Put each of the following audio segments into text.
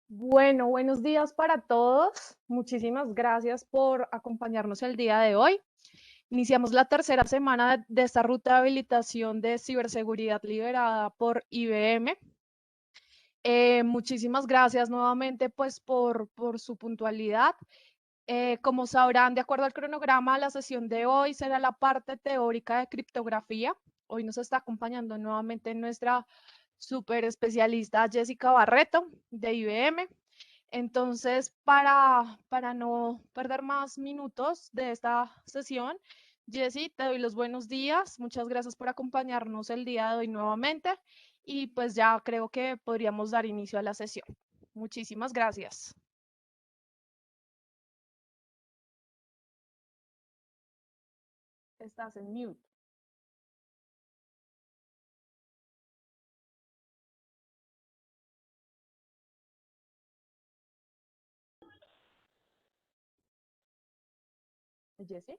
Bueno, buenos días para todos. Muchísimas gracias por acompañarnos el día de hoy. Iniciamos la tercera semana de esta ruta de habilitación de ciberseguridad liderada por IBM. Muchísimas gracias nuevamente pues por su puntualidad. Como sabrán, de acuerdo al cronograma, la sesión de hoy será la parte teórica de criptografía. Hoy nos está acompañando nuevamente nuestra super especialista Jessica Barreto de IBM. Entonces, para no perder más minutos de esta sesión, Jessy, te doy los buenos días. Muchas gracias por acompañarnos el día de hoy nuevamente y pues ya creo que podríamos dar inicio a la sesión. Muchísimas gracias. Estás en mute. Jessy,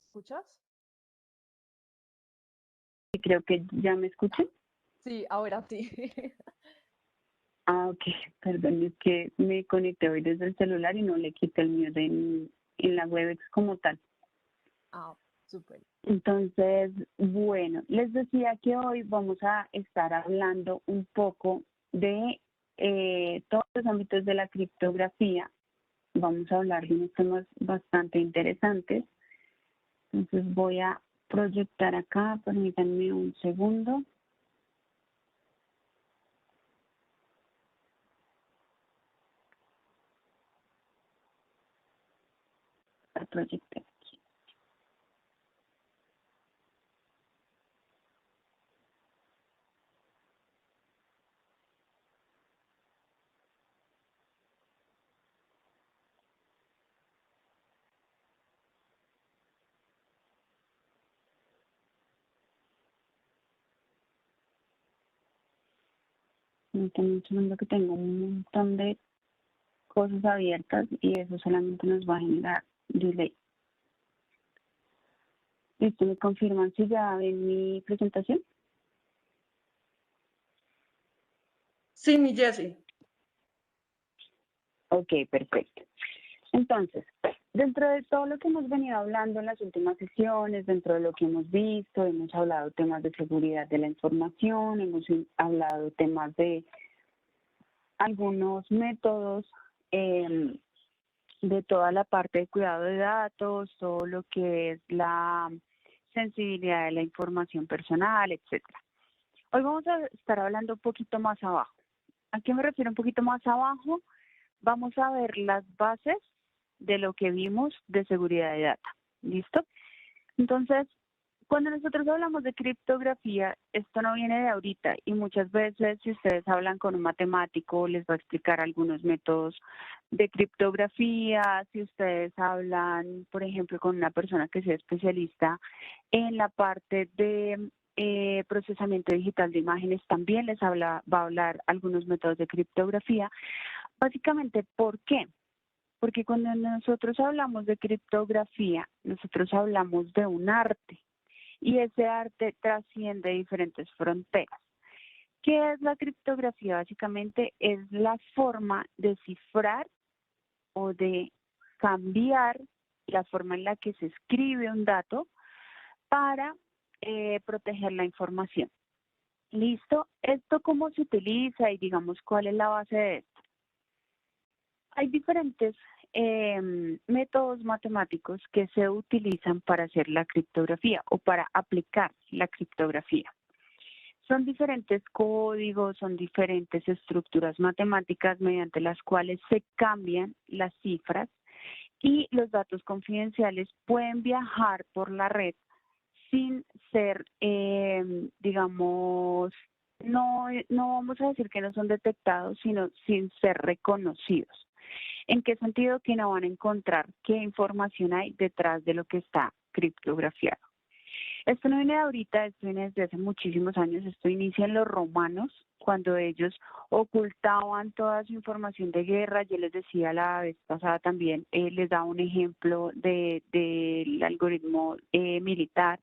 ¿escuchas? Creo que ya me escuchan. Sí, ahora sí. Ok, perdón, es que me conecté hoy desde el celular y no le quité el mío en la Webex como tal. Ah, súper. Entonces, bueno, les decía que hoy vamos a estar hablando un poco de todos los ámbitos de la criptografía. Vamos a hablar de unos temas bastante interesantes. Entonces voy a proyectar acá, permítanme un segundo. Para proyectar. Permítanme un segundo que tengo un montón de cosas abiertas y eso solamente nos va a generar delay. ¿Listo? ¿Me confirman si ya ven mi presentación? Sí, mi Jessy. Ok, perfecto. Entonces, dentro de todo lo que hemos venido hablando en las últimas sesiones, dentro de lo que hemos visto, hemos hablado temas de seguridad de la información, hemos hablado temas de algunos métodos de toda la parte de cuidado de datos, todo lo que es la sensibilidad de la información personal, etcétera. Hoy vamos a estar hablando un poquito más abajo. ¿A qué me refiero un poquito más abajo? Vamos a ver las bases de lo que vimos de seguridad de data. ¿Listo? Entonces, cuando nosotros hablamos de criptografía, esto no viene de ahorita y muchas veces si ustedes hablan con un matemático, les va a explicar algunos métodos de criptografía. Si ustedes hablan, por ejemplo, con una persona que sea especialista en la parte de procesamiento digital de imágenes, también va a hablar algunos métodos de criptografía. Básicamente, ¿por qué? Porque cuando nosotros hablamos de criptografía, nosotros hablamos de un arte y ese arte trasciende diferentes fronteras. ¿Qué es la criptografía? Básicamente es la forma de cifrar o de cambiar la forma en la que se escribe un dato para proteger la información. ¿Listo? ¿Esto cómo se utiliza y digamos cuál es la base de esto? Hay diferentes métodos matemáticos que se utilizan para hacer la criptografía o para aplicar la criptografía. Son diferentes códigos, son diferentes estructuras matemáticas mediante las cuales se cambian las cifras y los datos confidenciales pueden viajar por la red sin ser, digamos, no vamos a decir que no son detectados, sino sin ser reconocidos. ¿En qué sentido? Que no van a encontrar qué información hay detrás de lo que está criptografiado. Esto no viene de ahorita, esto viene desde hace muchísimos años. Esto inicia en los romanos, cuando ellos ocultaban toda su información de guerra. Yo les decía la vez pasada también, les daba un ejemplo del algoritmo militar.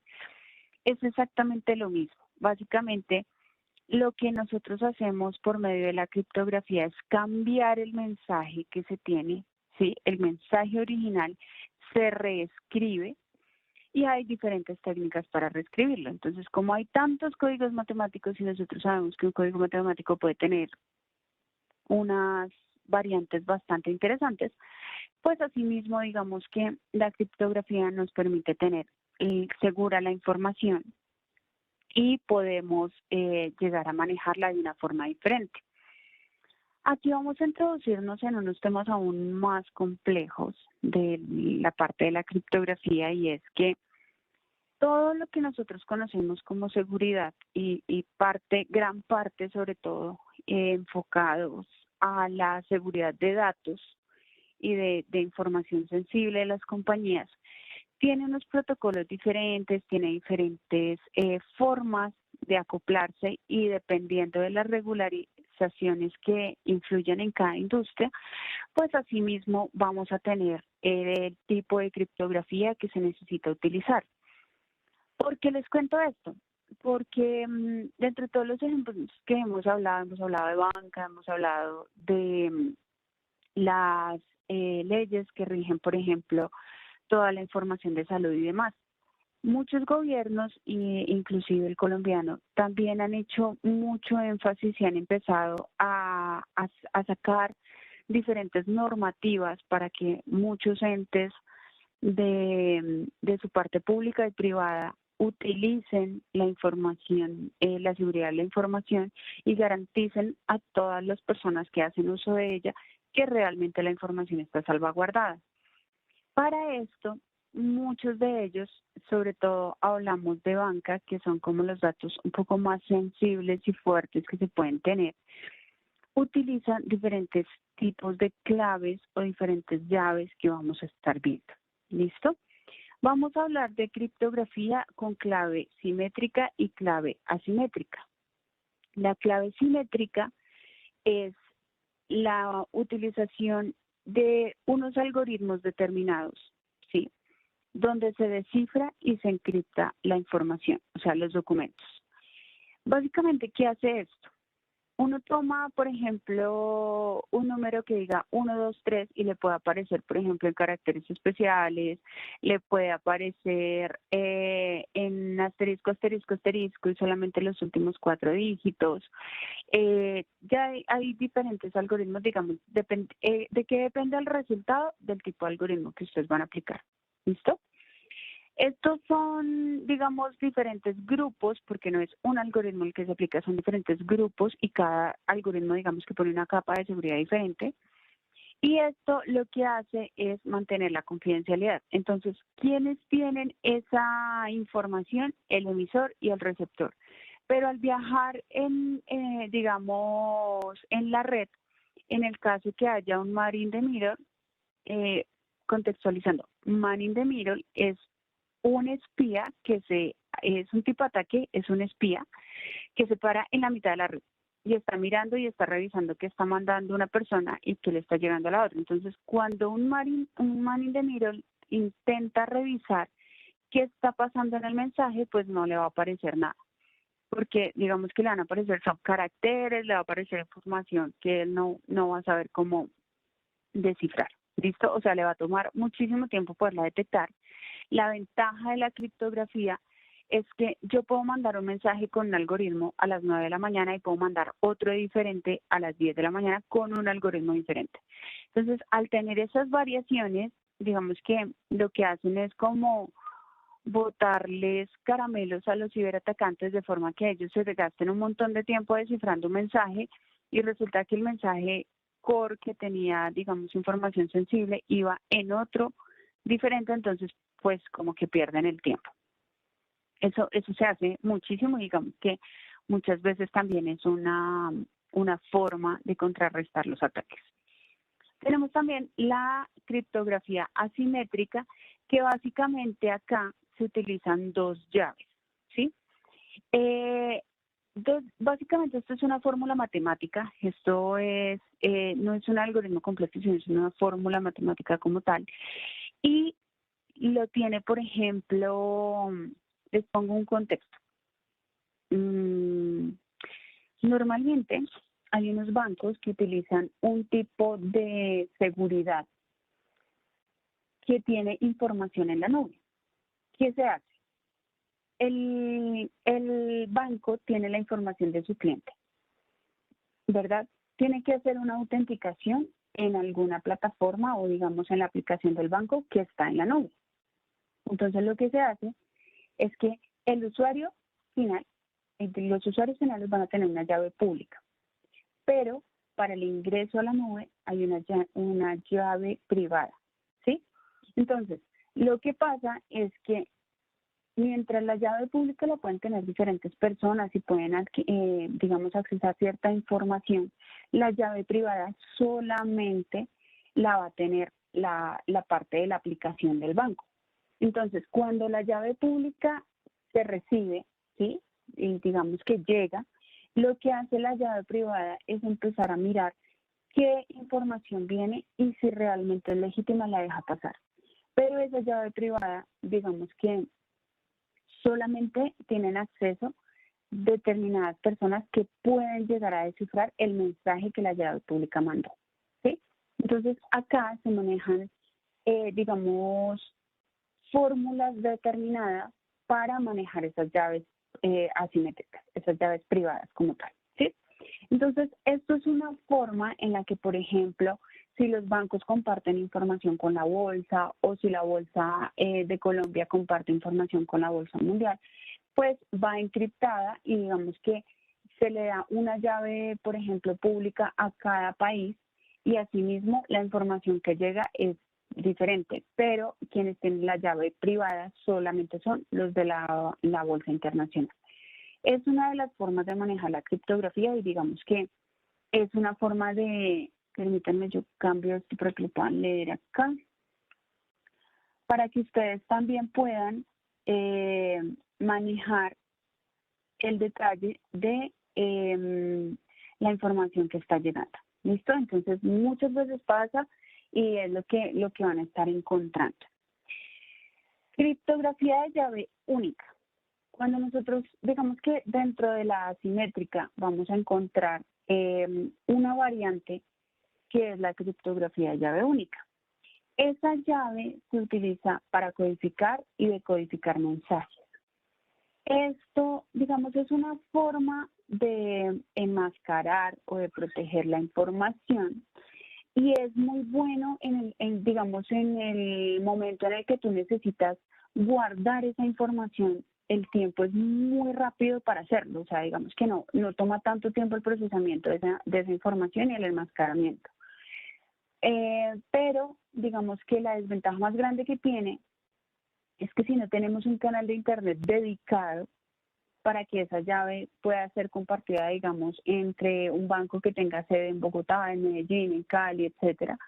Es exactamente lo mismo. Básicamente, Lo que nosotros hacemos por medio de la criptografía es cambiar el mensaje que se tiene, ¿sí? El mensaje original se reescribe y hay diferentes técnicas para reescribirlo. Entonces, como hay tantos códigos matemáticos y nosotros sabemos que un código matemático puede tener unas variantes bastante interesantes, pues asimismo digamos que la criptografía nos permite tener segura la información y podemos llegar a manejarla de una forma diferente. Aquí vamos a introducirnos en unos temas aún más complejos de la parte de la criptografía, y es que todo lo que nosotros conocemos como seguridad y gran parte sobre todo enfocados a la seguridad de datos y de información sensible de las compañías, tiene unos protocolos diferentes, tiene diferentes formas de acoplarse, y dependiendo de las regularizaciones que influyen en cada industria, pues asimismo vamos a tener el tipo de criptografía que se necesita utilizar. ¿Por qué les cuento esto? Porque de entre todos los ejemplos que hemos hablado de banca, hemos hablado de las leyes que rigen, por ejemplo, toda la información de salud y demás. Muchos gobiernos, inclusive el colombiano, también han hecho mucho énfasis y han empezado a sacar diferentes normativas para que muchos entes de su parte pública y privada utilicen la información, la seguridad de la información, y garanticen a todas las personas que hacen uso de ella que realmente la información está salvaguardada. Para esto, muchos de ellos, sobre todo hablamos de banca, que son como los datos un poco más sensibles y fuertes que se pueden tener, utilizan diferentes tipos de claves o diferentes llaves que vamos a estar viendo. ¿Listo? Vamos a hablar de criptografía con clave simétrica y clave asimétrica. La clave simétrica es la utilización de unos algoritmos determinados, ¿sí? Donde se descifra y se encripta la información, o sea, los documentos. Básicamente, ¿qué hace esto? Uno toma, por ejemplo, un número que diga 1, 2, 3 y le puede aparecer, por ejemplo, en caracteres especiales, le puede aparecer en asterisco, asterisco, asterisco y solamente los últimos 4 dígitos. Ya hay diferentes algoritmos, digamos, ¿de qué depende el resultado? Del tipo de algoritmo que ustedes van a aplicar. ¿Listo? Estos son, digamos, diferentes grupos, porque no es un algoritmo el que se aplica, son diferentes grupos y cada algoritmo, digamos, que pone una capa de seguridad diferente. Y esto lo que hace es mantener la confidencialidad. Entonces, ¿quiénes tienen esa información? El emisor y el receptor. Pero al viajar digamos, en la red, en el caso que haya un man in the middle, contextualizando, man in the middle es un espía es un tipo de ataque, es un espía que se para en la mitad de la red y está mirando y está revisando qué está mandando una persona y qué le está llegando a la otra. Entonces, cuando un man in the middle intenta revisar qué está pasando en el mensaje, pues no le va a aparecer nada, porque digamos que le van a aparecer son caracteres, le va a aparecer información que él no va a saber cómo descifrar. ¿Listo? O sea, le va a tomar muchísimo tiempo poderla detectar. La ventaja de la criptografía es que yo puedo mandar un mensaje con un algoritmo a las 9 de la mañana y puedo mandar otro diferente a las 10 de la mañana con un algoritmo diferente. Entonces, al tener esas variaciones, digamos que lo que hacen es como botarles caramelos a los ciberatacantes de forma que ellos se gasten un montón de tiempo descifrando un mensaje y resulta que el mensaje core que tenía, digamos, información sensible iba en otro diferente, entonces pues como que pierden el tiempo. Eso se hace muchísimo, digamos que muchas veces también es una forma de contrarrestar los ataques. Tenemos también la criptografía asimétrica, que básicamente acá se utilizan dos llaves, ¿sí? Básicamente esto es una fórmula matemática, esto es no es un algoritmo completo, sino es una fórmula matemática como tal, y lo tiene, por ejemplo, les pongo un contexto. Normalmente hay unos bancos que utilizan un tipo de seguridad que tiene información en la nube. ¿Qué se hace? El banco tiene la información de su cliente, ¿verdad? Tiene que hacer una autenticación en alguna plataforma o digamos en la aplicación del banco que está en la nube. Entonces lo que se hace es que el usuario final, los usuarios finales van a tener una llave pública, pero para el ingreso a la nube hay una llave privada, ¿sí? Entonces, lo que pasa es que mientras la llave pública la pueden tener diferentes personas y pueden, digamos, accesar cierta información, la llave privada solamente la va a tener la parte de la aplicación del banco. Entonces, cuando la llave pública se recibe, ¿sí? Y digamos que llega, lo que hace la llave privada es empezar a mirar qué información viene y si realmente es legítima la deja pasar. Pero esa llave privada, digamos que solamente tienen acceso determinadas personas que pueden llegar a descifrar el mensaje que la llave pública mandó, ¿sí? Entonces, acá se manejan, digamos, fórmulas determinadas para manejar esas llaves asimétricas, esas llaves privadas como tal, ¿sí? Entonces, esto es una forma en la que, por ejemplo, si los bancos comparten información con la bolsa o si la bolsa de Colombia comparte información con la bolsa mundial, pues va encriptada y digamos que se le da una llave, por ejemplo, pública a cada país y asimismo la información que llega es diferente, pero quienes tienen la llave privada solamente son los de la bolsa internacional. Es una de las formas de manejar la criptografía y digamos que es una forma de, permítanme yo cambio esto para que lo puedan leer acá, para que ustedes también puedan manejar el detalle de la información que está llegando. ¿Listo? Entonces muchas veces pasa y es lo que van a estar encontrando. Criptografía de llave única. Cuando nosotros, digamos que dentro de la asimétrica vamos a encontrar una variante que es la criptografía de llave única. Esa llave se utiliza para codificar y decodificar mensajes. Esto, digamos, es una forma de enmascarar o de proteger la información y es muy bueno digamos, en el momento en el que tú necesitas guardar esa información. El tiempo es muy rápido para hacerlo, o sea, digamos que no toma tanto tiempo el procesamiento de esa información y el enmascaramiento. Pero digamos que la desventaja más grande que tiene es que si no tenemos un canal de internet dedicado para que esa llave pueda ser compartida, digamos, entre un banco que tenga sede en Bogotá, en Medellín, en Cali, etcétera,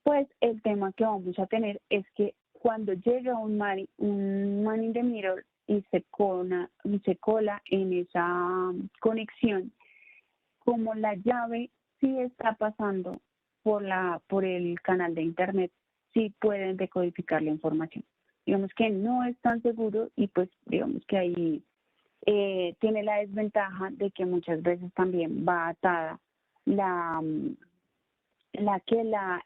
pues el tema que vamos a tener es que cuando llega un man in the middle y se cola en esa conexión, como la llave sí está pasando por el canal de internet, sí pueden decodificar la información. Digamos que no es tan seguro y pues digamos que ahí tiene la desventaja de que muchas veces también va atada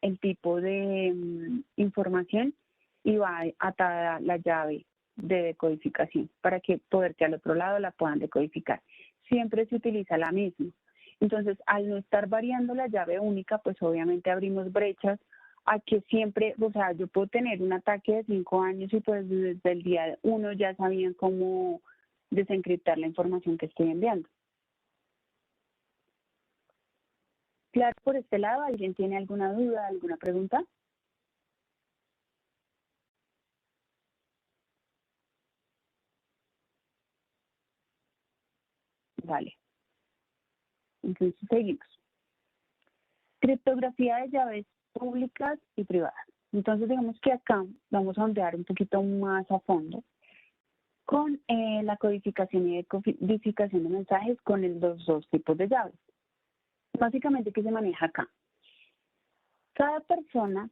el tipo de información y va atada la llave de decodificación para que poder que al otro lado la puedan decodificar. Siempre se utiliza la misma. Entonces, al no estar variando la llave única, pues obviamente abrimos brechas a que siempre, o sea, yo puedo tener un ataque de 5 años y pues desde el día 1 ya sabían cómo desencriptar la información que estoy enviando. Claro, por este lado, ¿alguien tiene alguna duda, alguna pregunta? Vale. Entonces, seguimos. Criptografía de llaves públicas y privadas. Entonces, digamos que acá vamos a ondear un poquito más a fondo con la codificación y decodificación de mensajes con los dos tipos de llaves. Básicamente, ¿qué se maneja acá? Cada persona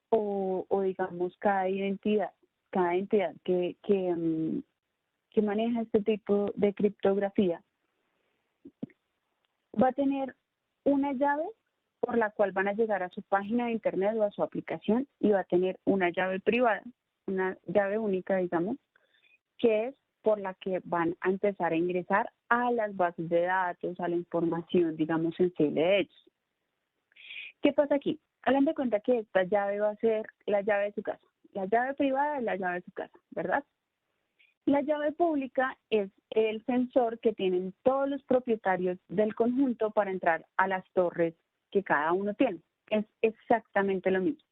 o digamos cada entidad que maneja este tipo de criptografía va a tener una llave por la cual van a llegar a su página de internet o a su aplicación y va a tener una llave privada, una llave única, digamos, que es por la que van a empezar a ingresar a las bases de datos, a la información, digamos, sensible de ellos. ¿Qué pasa aquí? Hagan de cuenta que esta llave va a ser la llave de su casa. La llave privada es la llave de su casa, ¿verdad? La llave pública es el sensor que tienen todos los propietarios del conjunto para entrar a las torres que cada uno tiene. Es exactamente lo mismo.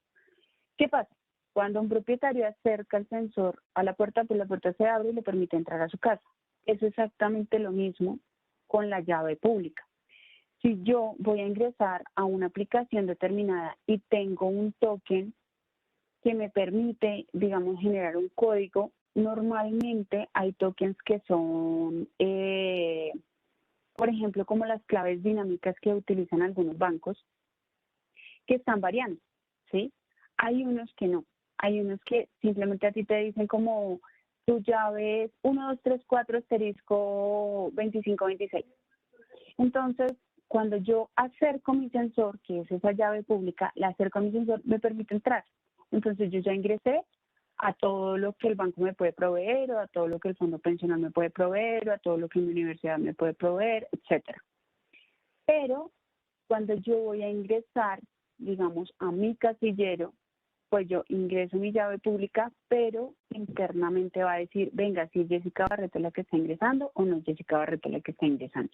¿Qué pasa? Cuando un propietario acerca el sensor a la puerta, pues la puerta se abre y le permite entrar a su casa. Es exactamente lo mismo con la llave pública. Si yo voy a ingresar a una aplicación determinada y tengo un token que me permite, digamos, generar un código, normalmente hay tokens que son, por ejemplo, como las claves dinámicas que utilizan algunos bancos, que están variando, ¿sí? Hay unos que no. Hay unos que simplemente a ti te dicen como tu llave es 1, 2, 3, 4, asterisco 25, 26. Entonces, cuando yo acerco mi sensor, que es esa llave pública, la acerco a mi sensor, me permite entrar. Entonces, yo ya ingresé a todo lo que el banco me puede proveer, o a todo lo que el fondo pensional me puede proveer, o a todo lo que mi universidad me puede proveer, etcétera. Pero cuando yo voy a ingresar, digamos, a mi casillero, pues yo ingreso mi llave pública, pero internamente va a decir, venga, si es Jessica Barreto la que está ingresando o no es Jessica Barreto la que está ingresando.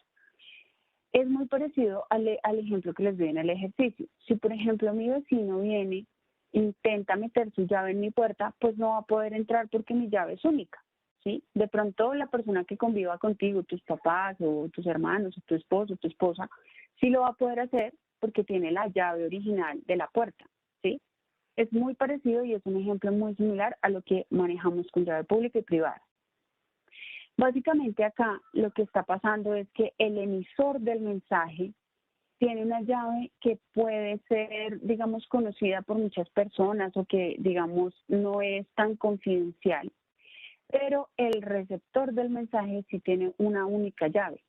Es muy parecido al ejemplo que les doy en el ejercicio. Si, por ejemplo, mi vecino viene, intenta meter su llave en mi puerta, pues no va a poder entrar porque mi llave es única, ¿sí? De pronto la persona que conviva contigo, tus papás o tus hermanos, o tu esposo, o tu esposa, sí lo va a poder hacer porque tiene la llave original de la puerta, ¿sí? Es muy parecido y es un ejemplo muy similar a lo que manejamos con llave pública y privada. Básicamente acá lo que está pasando es que el emisor del mensaje tiene una llave que puede ser, digamos, conocida por muchas personas o que, digamos, no es tan confidencial, pero el receptor del mensaje sí tiene una única llave.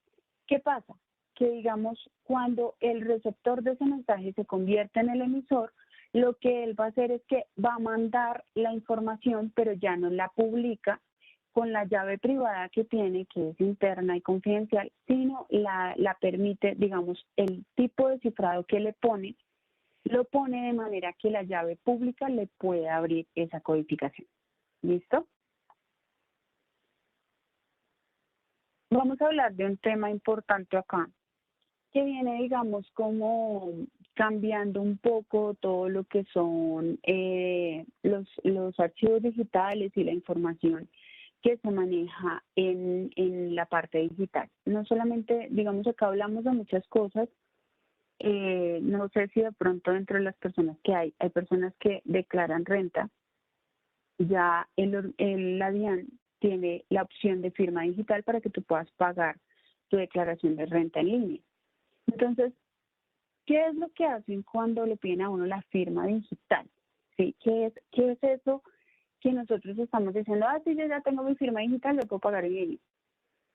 ¿Qué pasa? Que, digamos, cuando el receptor de ese mensaje se convierte en el emisor, lo que él va a hacer es que va a mandar la información, pero ya no la publica con la llave privada que tiene, que es interna y confidencial, sino la permite, digamos, el tipo de cifrado que le pone, lo pone de manera que la llave pública le puede abrir esa codificación. ¿Listo? Vamos a hablar de un tema importante acá, que viene, digamos, como cambiando un poco todo lo que son los archivos digitales y la información que se maneja en la parte digital. No solamente, digamos, acá hablamos de muchas cosas, no sé si de pronto dentro de las personas que hay personas que declaran renta, ya la DIAN tiene la opción de firma digital para que tú puedas pagar tu declaración de renta en línea. Entonces, ¿qué es lo que hacen cuando le piden a uno la firma digital? ¿Sí? ¿Qué es eso que nosotros estamos diciendo? Ah, sí, yo ya tengo mi firma digital, lo puedo pagar en línea.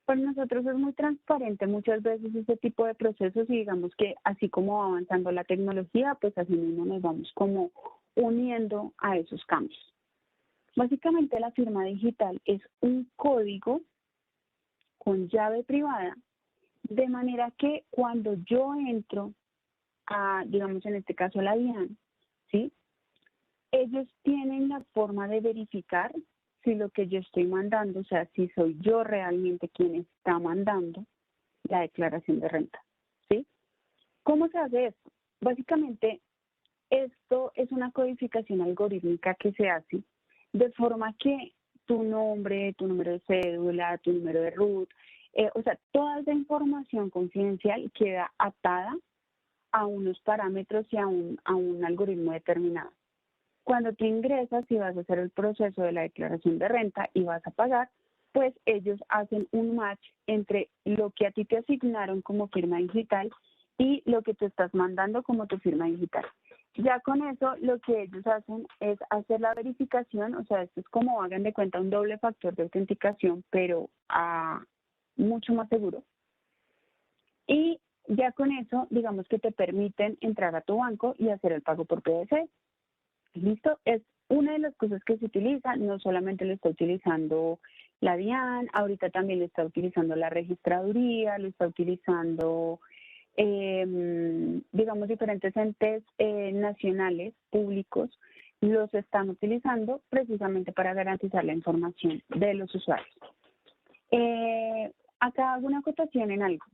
Para nosotros es muy transparente muchas veces ese tipo de procesos y digamos que así como va avanzando la tecnología, pues así mismo nos vamos como uniendo a esos cambios. Básicamente la firma digital es un código con llave privada, de manera que cuando yo entro a, digamos en este caso, la DIAN, ¿sí? Ellos tienen la forma de verificar si lo que yo estoy mandando, o sea, si soy yo realmente quien está mandando la declaración de renta, ¿sí? ¿Cómo se hace esto? Básicamente, esto es una codificación algorítmica que se hace de forma que tu nombre, tu número de cédula, tu número de RUT, o sea, toda esa información confidencial queda atada a unos parámetros y a un algoritmo determinado. Cuando tú ingresas y vas a hacer el proceso de la declaración de renta y vas a pagar, pues ellos hacen un match entre lo que a ti te asignaron como firma digital y lo que tú estás mandando como tu firma digital. Ya con eso lo que ellos hacen es hacer la verificación, o sea, esto es como hagan de cuenta un doble factor de autenticación, pero mucho más seguro. Y ya con eso, digamos que te permiten entrar a tu banco y hacer el pago por PDC. ¿Listo? Es una de las cosas que se utiliza, no solamente lo está utilizando la DIAN, ahorita también lo está utilizando la registraduría, lo está utilizando, digamos, diferentes entes nacionales, públicos, los están utilizando precisamente para garantizar la información de los usuarios. Acá hago una acotación en algo.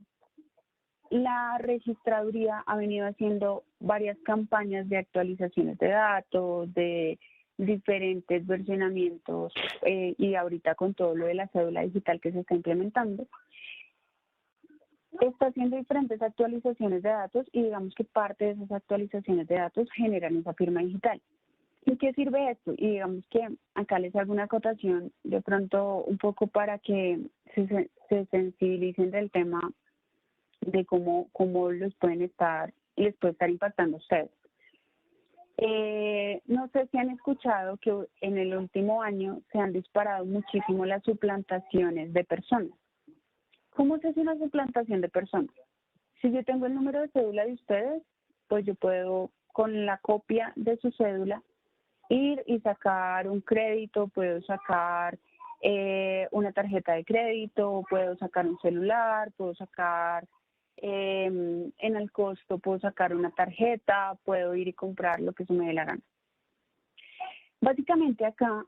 La registraduría ha venido haciendo varias campañas de actualizaciones de datos, de diferentes versionamientos y ahorita con todo lo de la cédula digital que se está implementando, está haciendo diferentes actualizaciones de datos y digamos que parte de esas actualizaciones de datos generan esa firma digital. ¿Y qué sirve esto? Y digamos que acá les hago una acotación de pronto un poco para que se sensibilicen del tema de cómo les puede estar impactando a ustedes. No sé si han escuchado que en el último año se han disparado muchísimo las suplantaciones de personas. ¿Cómo se hace una suplantación de personas? Si yo tengo el número de cédula de ustedes, pues yo puedo con la copia de su cédula ir y sacar un crédito, puedo sacar una tarjeta de crédito, puedo sacar un celular, puedo sacar en el costo, puedo sacar una tarjeta, puedo ir y comprar lo que se me dé la gana. Básicamente acá,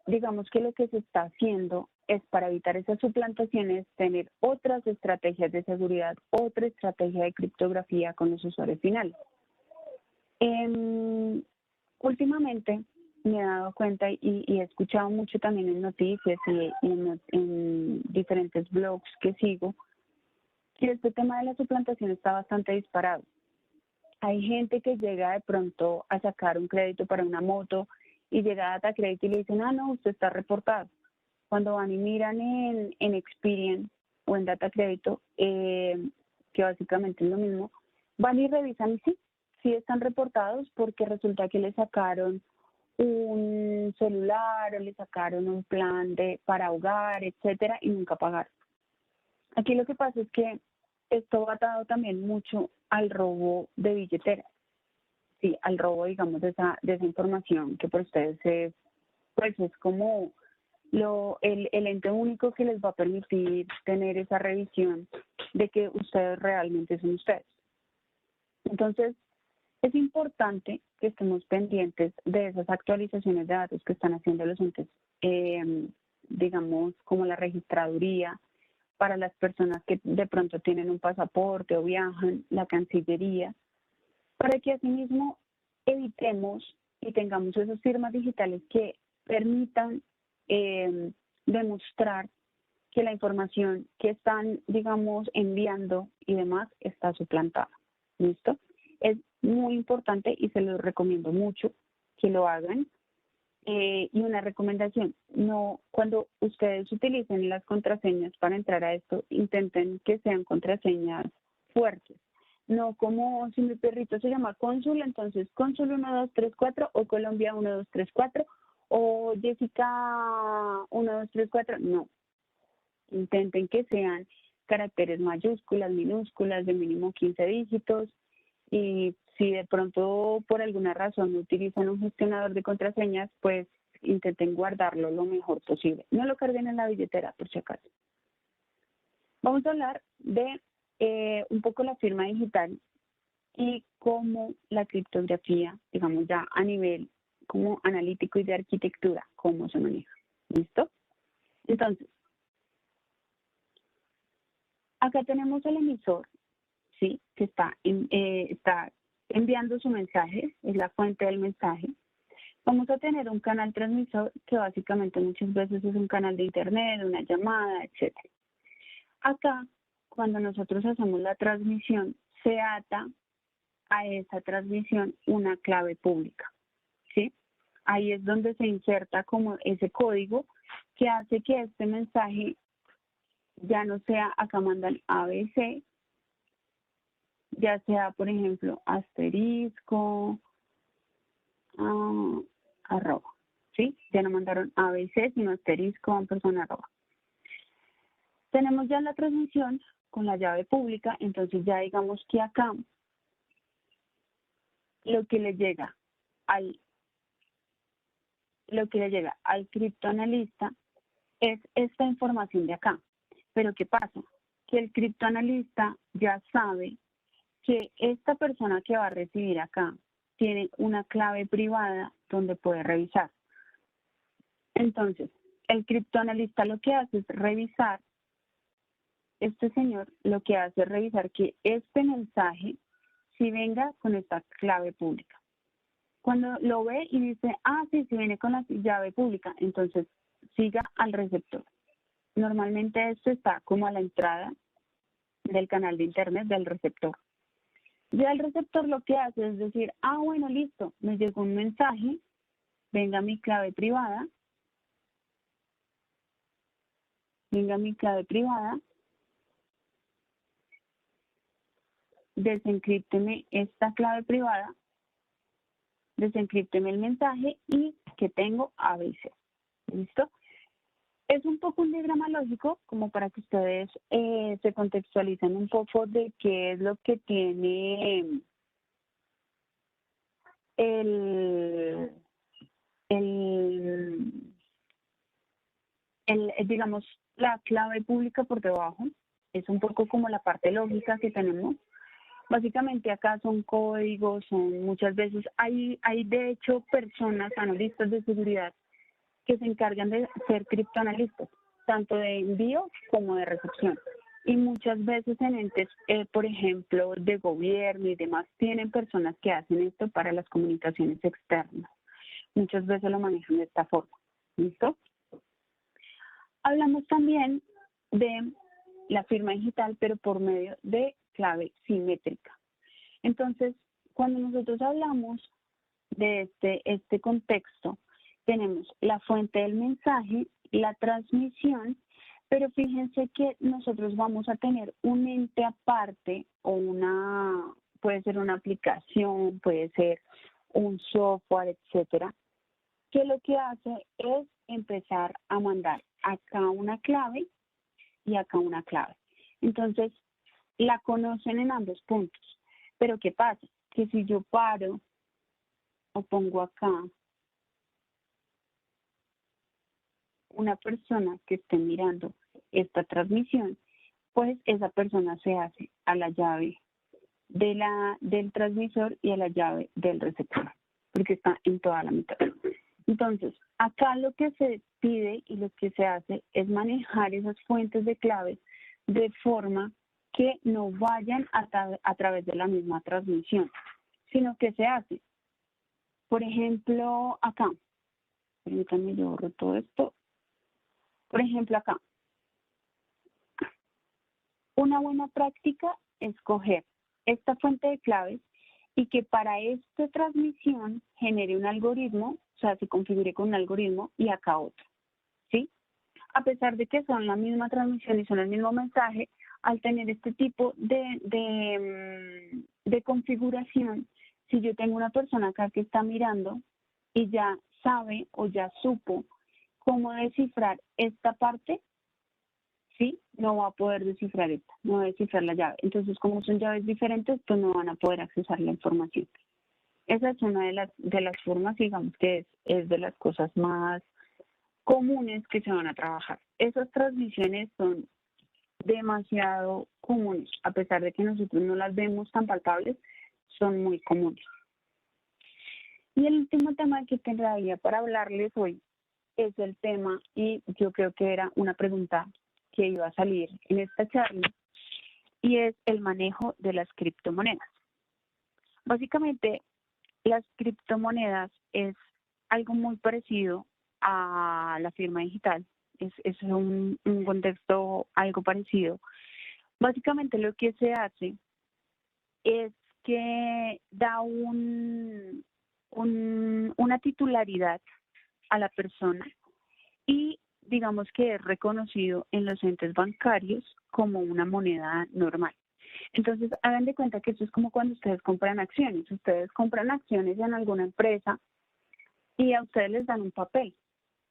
digamos que lo que se está haciendo es para evitar esas suplantaciones, tener otras estrategias de seguridad, otra estrategia de criptografía con los usuarios finales. Últimamente me he dado cuenta y he escuchado mucho también en noticias y en diferentes blogs que sigo, que este tema de la suplantación está bastante disparado. Hay gente que llega de pronto a sacar un crédito para una moto y llega a Data Crédito y le dicen, no, usted está reportado. Cuando van y miran en Experian o en Data Crédito, que básicamente es lo mismo, van y revisan y sí están reportados porque resulta que le sacaron un celular o le sacaron un plan para hogar, etcétera, y nunca pagaron. Aquí lo que pasa es que esto va atado también mucho al robo de billetera, sí, al robo, digamos, de esa información que por ustedes pues es como el ente único que les va a permitir tener esa revisión de que ustedes realmente son ustedes. Entonces, es importante que estemos pendientes de esas actualizaciones de datos que están haciendo los entes, digamos, como la registraduría, para las personas que de pronto tienen un pasaporte o viajan, la Cancillería, para que asimismo evitemos y tengamos esas firmas digitales que permitan demostrar que la información que están, digamos, enviando y demás está suplantada. ¿Listo? Es muy importante y se los recomiendo mucho que lo hagan. Y una recomendación, no, cuando ustedes utilicen las contraseñas para entrar a esto, intenten que sean contraseñas fuertes. No como si mi perrito se llama Cónsul, entonces Cónsul 1234 o Colombia 1234 o Jessica 1234, no. Intenten que sean caracteres mayúsculas, minúsculas, de mínimo 15 dígitos. Y si de pronto por alguna razón utilizan un gestionador de contraseñas, pues intenten guardarlo lo mejor posible. No lo carguen en la billetera, por si acaso. Vamos a hablar de un poco la firma digital y cómo la criptografía, digamos ya a nivel como analítico y de arquitectura, cómo se maneja. ¿Listo? Entonces, acá tenemos el emisor, ¿sí? Que está enviando su mensaje, es la fuente del mensaje. Vamos a tener un canal transmisor que básicamente muchas veces es un canal de internet, una llamada, etc. Acá, cuando nosotros hacemos la transmisión, se ata a esa transmisión una clave pública, ¿sí? Ahí es donde se inserta como ese código que hace que este mensaje ya no sea, acá mandan ABC, ya sea, por ejemplo, asterisco, arroba, ¿sí? Ya no mandaron ABC, sino asterisco, ampersand, arroba. Tenemos ya la transmisión con la llave pública, entonces ya digamos que acá lo que le llega al criptoanalista es esta información de acá. Pero ¿qué pasa? Que el criptoanalista ya sabe que esta persona que va a recibir acá tiene una clave privada donde puede revisar. Entonces, el criptoanalista lo que hace es revisar, este señor lo que hace es revisar que este mensaje si venga con esta clave pública. Cuando lo ve y dice, sí, si viene con la llave pública, entonces siga al receptor. Normalmente esto está como a la entrada del canal de internet del receptor. Ya el receptor lo que hace es decir, bueno, listo, me llegó un mensaje, venga mi clave privada, desencrípteme esta clave privada, desencrípteme el mensaje y que tengo ABC. ¿Listo? Es un poco un diagrama lógico como para que ustedes se contextualicen un poco de qué es lo que tiene digamos, la clave pública por debajo. Es un poco como la parte lógica que tenemos. Básicamente acá son códigos, son muchas veces, hay de hecho personas, analistas de seguridad, que se encargan de ser criptoanalistas, tanto de envío como de recepción. Y muchas veces en entes, por ejemplo, de gobierno y demás, tienen personas que hacen esto para las comunicaciones externas. Muchas veces lo manejan de esta forma. ¿Listo? Hablamos también de la firma digital, pero por medio de clave simétrica. Entonces, cuando nosotros hablamos de este contexto, tenemos la fuente del mensaje, la transmisión, pero fíjense que nosotros vamos a tener un ente aparte o puede ser una aplicación, puede ser un software, etcétera, que lo que hace es empezar a mandar acá una clave y acá una clave. Entonces, la conocen en ambos puntos. Pero ¿qué pasa? Que si yo paro o pongo acá una persona que esté mirando esta transmisión, pues esa persona se hace a la llave del transmisor y a la llave del receptor, porque está en toda la mitad. Entonces, acá lo que se pide y lo que se hace es manejar esas fuentes de claves de forma que no vayan a través de la misma transmisión, sino que se hace. Por ejemplo, acá, permítanme, yo borro todo esto. Por ejemplo, acá, una buena práctica es coger esta fuente de claves y que para esta transmisión genere un algoritmo, o sea, se configure con un algoritmo y acá otro, ¿sí? A pesar de que son la misma transmisión y son el mismo mensaje, al tener este tipo de configuración, si yo tengo una persona acá que está mirando y ya sabe o ya supo cómo descifrar esta parte, ¿sí? No va a poder descifrar esta, no va a descifrar la llave. Entonces, como son llaves diferentes, pues no van a poder accesar la información. Esa es una de las formas, digamos, que es de las cosas más comunes que se van a trabajar. Esas transmisiones son demasiado comunes, a pesar de que nosotros no las vemos tan palpables, son muy comunes. Y el último tema que tendría para hablarles hoy es el tema, y yo creo que era una pregunta que iba a salir en esta charla, y es el manejo de las criptomonedas. Básicamente, las criptomonedas es algo muy parecido a la firma digital, es un contexto algo parecido. Básicamente lo que se hace es que da una titularidad a la persona y digamos que es reconocido en los entes bancarios como una moneda normal. Entonces, hagan de cuenta que esto es como cuando ustedes compran acciones. Ustedes compran acciones en alguna empresa y a ustedes les dan un papel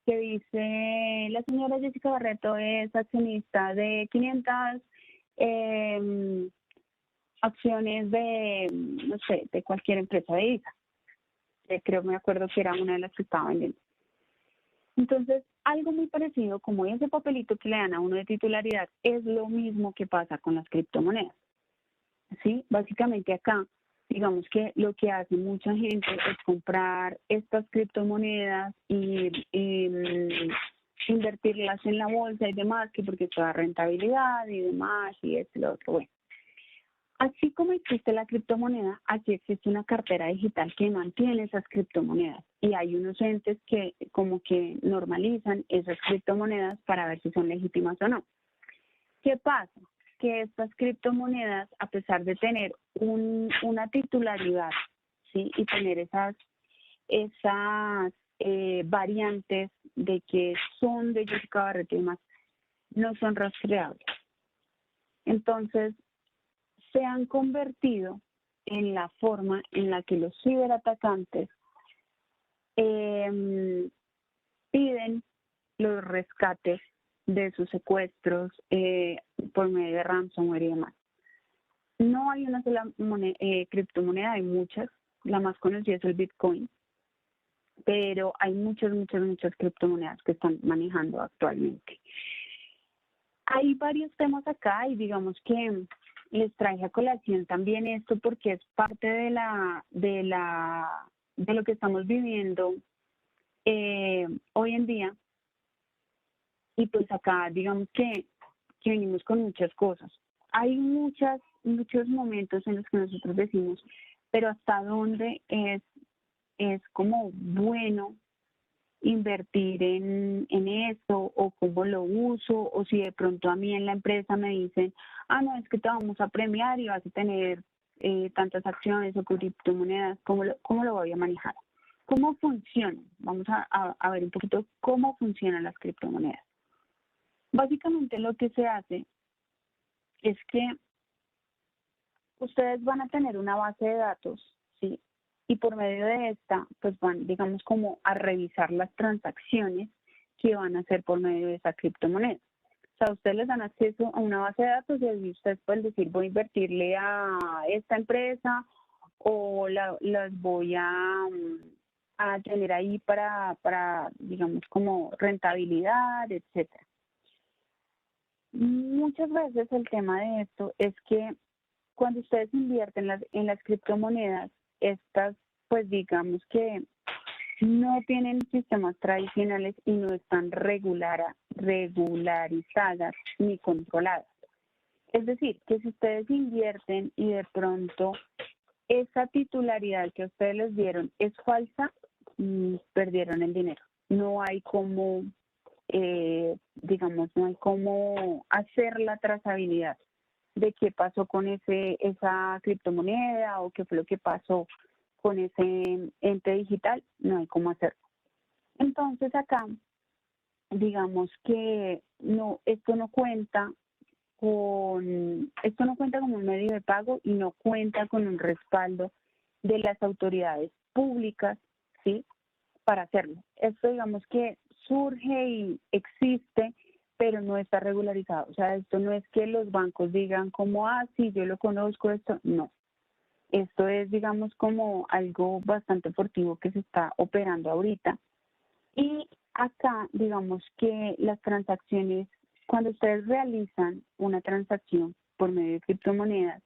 que dice, la señora Jessica Barreto es accionista de 500 em, acciones de, no sé, de cualquier empresa de ISA. Creo, me acuerdo que era una de las que estaba vendiendo. Entonces, algo muy parecido, como ese papelito que le dan a uno de titularidad, es lo mismo que pasa con las criptomonedas. ¿Sí? Básicamente acá, digamos que lo que hace mucha gente es comprar estas criptomonedas y invertirlas en la bolsa y demás, que porque esto da rentabilidad y demás, y esto y lo otro. Bueno, así como existe la criptomoneda, aquí existe una cartera digital que mantiene esas criptomonedas y hay unos entes que como que normalizan esas criptomonedas para ver si son legítimas o no. ¿Qué pasa? Que estas criptomonedas, a pesar de tener una titularidad, ¿sí? Y tener esas variantes de que son de Jessica Barreto y demás, no son rastreables. Entonces, se han convertido en la forma en la que los ciberatacantes piden los rescates de sus secuestros por medio de ransomware y demás. No hay una sola criptomoneda, hay muchas. La más conocida es el Bitcoin, pero hay muchas criptomonedas que están manejando actualmente. Hay varios temas acá y digamos que les traje a colación también esto porque es parte de lo que estamos viviendo hoy en día. Y pues acá digamos que venimos con muchas cosas. Hay muchos momentos en los que nosotros decimos, pero hasta dónde es como bueno invertir en esto, o cómo lo uso, o si de pronto a mí en la empresa me dicen, no, es que te vamos a premiar y vas a tener tantas acciones o criptomonedas, ¿cómo lo voy a manejar? ¿Cómo funcionan? Vamos a ver un poquito cómo funcionan las criptomonedas. Básicamente lo que se hace es que ustedes van a tener una base de datos, ¿sí? Y por medio de esta, pues van, digamos, como a revisar las transacciones que van a hacer por medio de esa criptomoneda. O sea, ustedes les dan acceso a una base de datos y ahí ustedes pueden decir, voy a invertirle a esta empresa o las voy a tener ahí para, digamos, como rentabilidad, etcétera. Muchas veces el tema de esto es que cuando ustedes invierten en las criptomonedas, estas, pues digamos que no tienen sistemas tradicionales y no están regularizadas ni controladas. Es decir, que si ustedes invierten y de pronto esa titularidad que ustedes les dieron es falsa, perdieron el dinero. No hay como, digamos, no hay cómo hacer la trazabilidad de qué pasó con esa criptomoneda o qué fue lo que pasó con ese ente digital, no hay cómo hacerlo. Entonces acá, digamos que esto no cuenta como un medio de pago y no cuenta con un respaldo de las autoridades públicas, ¿sí? Para hacerlo. Esto digamos que surge y existe, pero no está regularizado. O sea, esto no es que los bancos digan como, sí, yo lo conozco, esto, no. Esto es, digamos, como algo bastante deportivo que se está operando ahorita. Y acá, digamos que las transacciones, cuando ustedes realizan una transacción por medio de criptomonedas,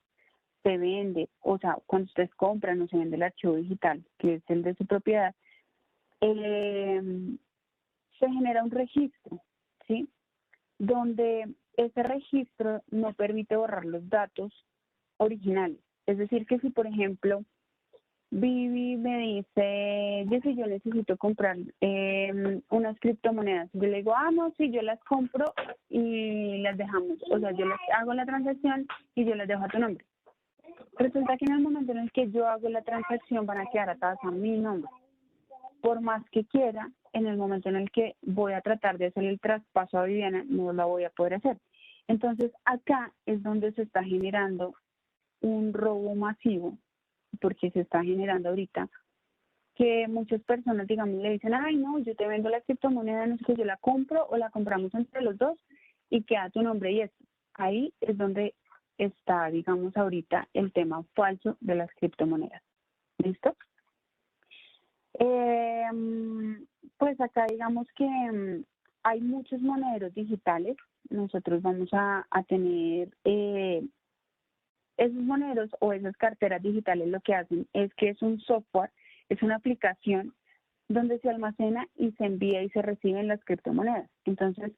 se vende, o sea, cuando ustedes compran o se vende el archivo digital, que es el de su propiedad, se genera un registro, ¿sí? Donde ese registro no permite borrar los datos originales. Es decir, que si, por ejemplo, Vivi me dice, yo necesito comprar unas criptomonedas, yo le digo, no, sí, yo las compro y las dejamos. O sea, yo les hago la transacción y yo las dejo a tu nombre. Resulta que en el momento en el que yo hago la transacción van a quedar atadas a mi nombre. Por más que quiera, en el momento en el que voy a tratar de hacer el traspaso a Viviana, no la voy a poder hacer. Entonces, acá es donde se está generando un robo masivo, porque se está generando ahorita, que muchas personas, digamos, le dicen, no, yo te vendo la criptomoneda, no sé qué, yo la compro o la compramos entre los dos y queda tu nombre y esto. Ahí es donde está, digamos, ahorita el tema falso de las criptomonedas. ¿Listo? Pues acá digamos que hay muchos monederos digitales. Nosotros vamos a tener esos monederos o esas carteras digitales. Lo que hacen es que es un software, es una aplicación donde se almacena y se envía y se reciben las criptomonedas. Entonces,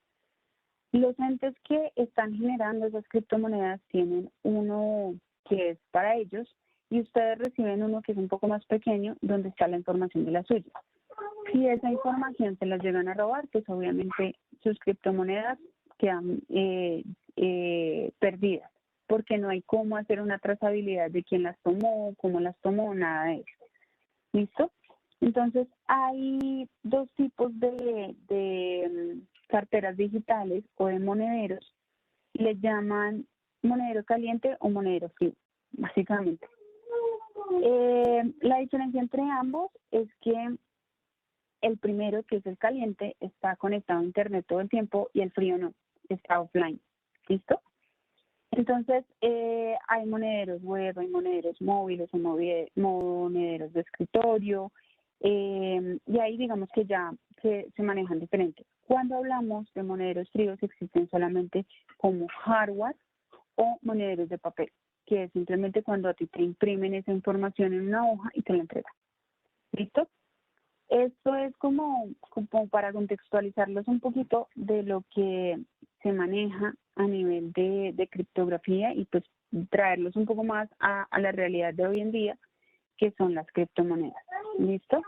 los entes que están generando esas criptomonedas tienen uno que es para ellos y ustedes reciben uno que es un poco más pequeño donde está la información de la suya. Si esa información se las llegan a robar, pues obviamente sus criptomonedas quedan perdidas, porque no hay cómo hacer una trazabilidad de quién las tomó, cómo las tomó, nada de eso. ¿Listo? Entonces, hay dos tipos de carteras digitales o de monederos. Les llaman monedero caliente o monedero frío, básicamente. La diferencia entre ambos es que el primero, que es el caliente, está conectado a internet todo el tiempo y el frío no, está offline. ¿Listo? Entonces, hay monederos web, hay monederos móviles, hay monederos de escritorio, y ahí digamos que ya se manejan diferentes. Cuando hablamos de monederos fríos, existen solamente como hardware o monederos de papel, que es simplemente cuando a ti te imprimen esa información en una hoja y te la entregan. ¿Listo? Esto es como para contextualizarlos un poquito de lo que se maneja a nivel de criptografía y pues traerlos un poco más a la realidad de hoy en día, que son las criptomonedas. ¿Listo?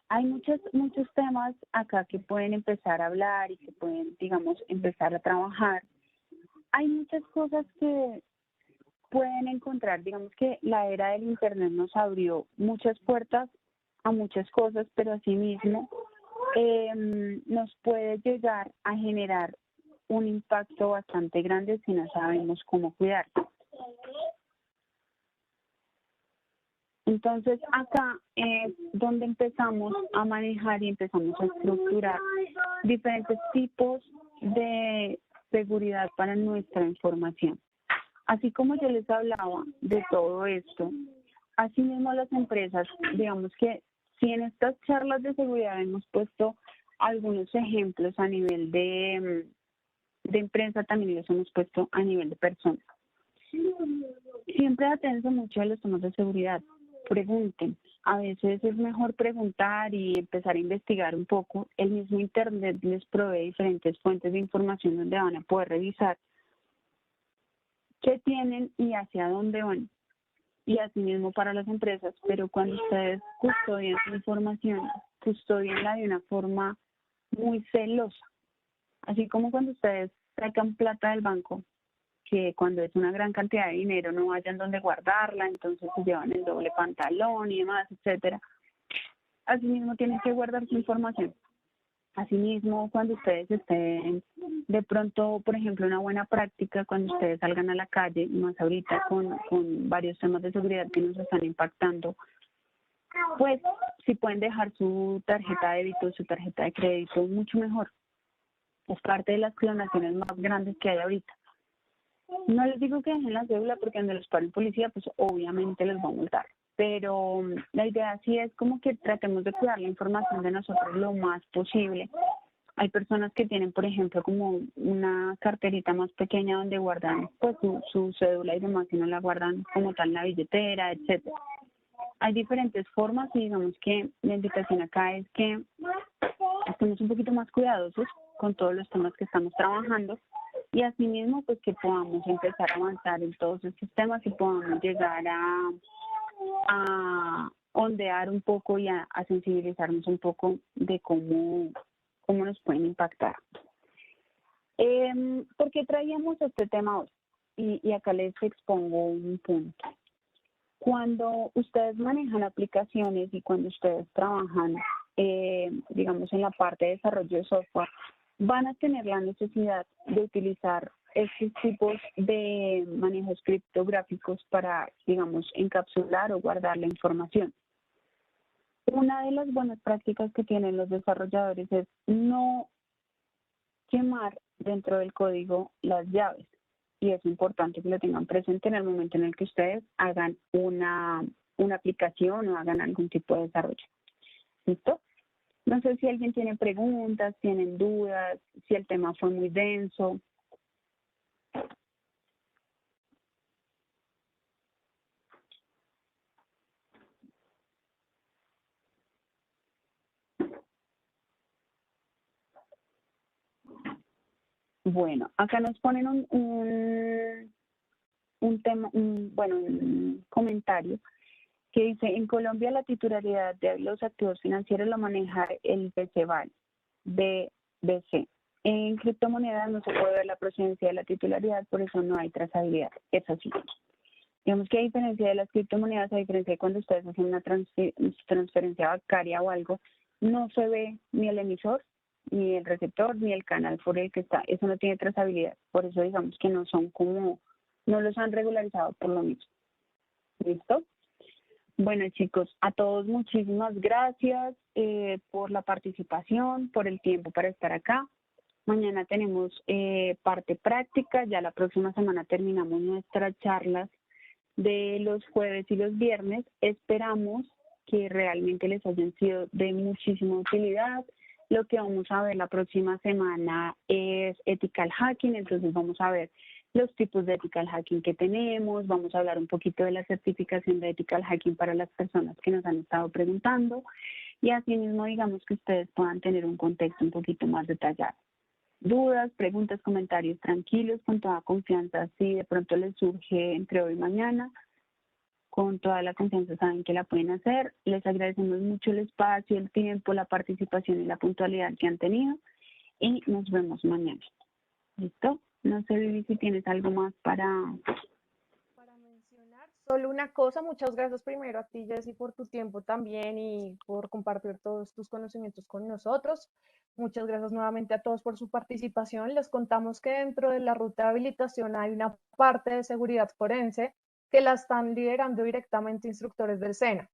Hay muchos temas acá que pueden empezar a hablar y que pueden, digamos, empezar a trabajar. Hay muchas cosas que pueden encontrar, digamos que la era del Internet nos abrió muchas puertas a muchas cosas, pero asimismo nos puede llegar a generar un impacto bastante grande si no sabemos cómo cuidar. Entonces acá es donde empezamos a manejar y empezamos a estructurar diferentes tipos de seguridad para nuestra información. Así como yo les hablaba de todo esto, asimismo las empresas, digamos que si en estas charlas de seguridad hemos puesto algunos ejemplos a nivel de empresa, también los hemos puesto a nivel de personas. Siempre atentos mucho a los temas de seguridad. Pregunten. A veces es mejor preguntar y empezar a investigar un poco. El mismo Internet les provee diferentes fuentes de información donde van a poder revisar qué tienen y hacia dónde van. Y asimismo para las empresas, pero cuando ustedes custodian su información, custodienla de una forma muy celosa. Así como cuando ustedes sacan plata del banco, que cuando es una gran cantidad de dinero no hayan donde guardarla, entonces se llevan el doble pantalón y demás, etcétera. Asimismo tienen que guardar su información. Asimismo, cuando ustedes estén de pronto, por ejemplo, una buena práctica, cuando ustedes salgan a la calle, más ahorita con varios temas de seguridad que nos están impactando, pues si pueden dejar su tarjeta de débito, su tarjeta de crédito, mucho mejor. Es parte de las clonaciones más grandes que hay ahorita. No les digo que dejen la cédula porque donde los pare el policía, pues obviamente les va a multar. Pero la idea sí es como que tratemos de cuidar la información de nosotros lo más posible. Hay personas que tienen, por ejemplo, como una carterita más pequeña donde guardan pues su cédula y demás, y no la guardan como tal en la billetera, etcétera. Hay diferentes formas y digamos que la invitación acá es que estemos un poquito más cuidadosos con todos los temas que estamos trabajando y asimismo pues que podamos empezar a avanzar en todos estos temas y podamos llegar a ondear un poco y a sensibilizarnos un poco de cómo nos pueden impactar. ¿Por qué traíamos este tema hoy? Y acá les expongo un punto. Cuando ustedes manejan aplicaciones y cuando ustedes trabajan, digamos, en la parte de desarrollo de software, van a tener la necesidad de utilizar estos tipos de manejos criptográficos para, digamos, encapsular o guardar la información. Una de las buenas prácticas que tienen los desarrolladores es no quemar dentro del código las llaves. Y es importante que lo tengan presente en el momento en el que ustedes hagan una aplicación o hagan algún tipo de desarrollo. ¿Listo? No sé si alguien tiene preguntas, tienen dudas, si el tema fue muy denso. Bueno, acá nos ponen un tema, bueno, un comentario que dice, en Colombia la titularidad de los activos financieros lo maneja el BCVAL, BBC. En criptomonedas no se puede ver la procedencia de la titularidad, por eso no hay trazabilidad. Es así. Digamos que a diferencia de las criptomonedas, a diferencia de cuando ustedes hacen una transferencia bancaria o algo, no se ve ni el emisor, ni el receptor, ni el canal por el que está. Eso no tiene trazabilidad. Por eso digamos que no son como, no los han regularizado por lo mismo. ¿Listo? Bueno, chicos, a todos muchísimas gracias por la participación, por el tiempo para estar acá. Mañana tenemos parte práctica, ya la próxima semana terminamos nuestras charlas de los jueves y los viernes. Esperamos que realmente les hayan sido de muchísima utilidad. Lo que vamos a ver la próxima semana es ethical hacking, entonces vamos a ver los tipos de ethical hacking que tenemos, vamos a hablar un poquito de la certificación de ethical hacking para las personas que nos han estado preguntando y así mismo digamos que ustedes puedan tener un contexto un poquito más detallado. Dudas, preguntas, comentarios, tranquilos, con toda confianza, si de pronto les surge entre hoy y mañana, con toda la confianza saben que la pueden hacer. Les agradecemos mucho el espacio, el tiempo, la participación y la puntualidad que han tenido y nos vemos mañana. ¿Listo? No sé, Vivi, si tienes algo más para mencionar solo una cosa, muchas gracias primero a ti, Jessy, por tu tiempo también y por compartir todos tus conocimientos con nosotros. Muchas gracias nuevamente a todos por su participación. Les contamos que dentro de la ruta de habilitación hay una parte de seguridad forense que la están liderando directamente instructores del SENA.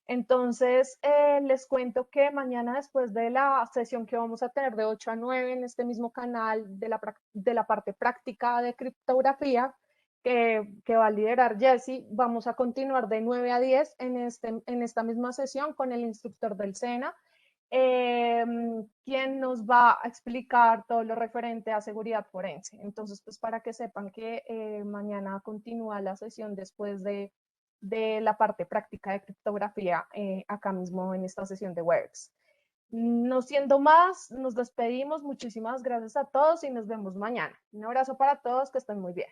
Entonces, les cuento que mañana después de la sesión que vamos a tener de 8 a 9 en este mismo canal de la parte práctica de criptografía, que va a liderar Jessy, vamos a continuar de 9 a 10 en esta misma sesión con el instructor del SENA, quien nos va a explicar todo lo referente a seguridad forense. Entonces, pues para que sepan que mañana continúa la sesión después de la parte práctica de criptografía acá mismo en esta sesión de Webex. No siendo más, nos despedimos. Muchísimas gracias a todos y nos vemos mañana. Un abrazo para todos, que estén muy bien.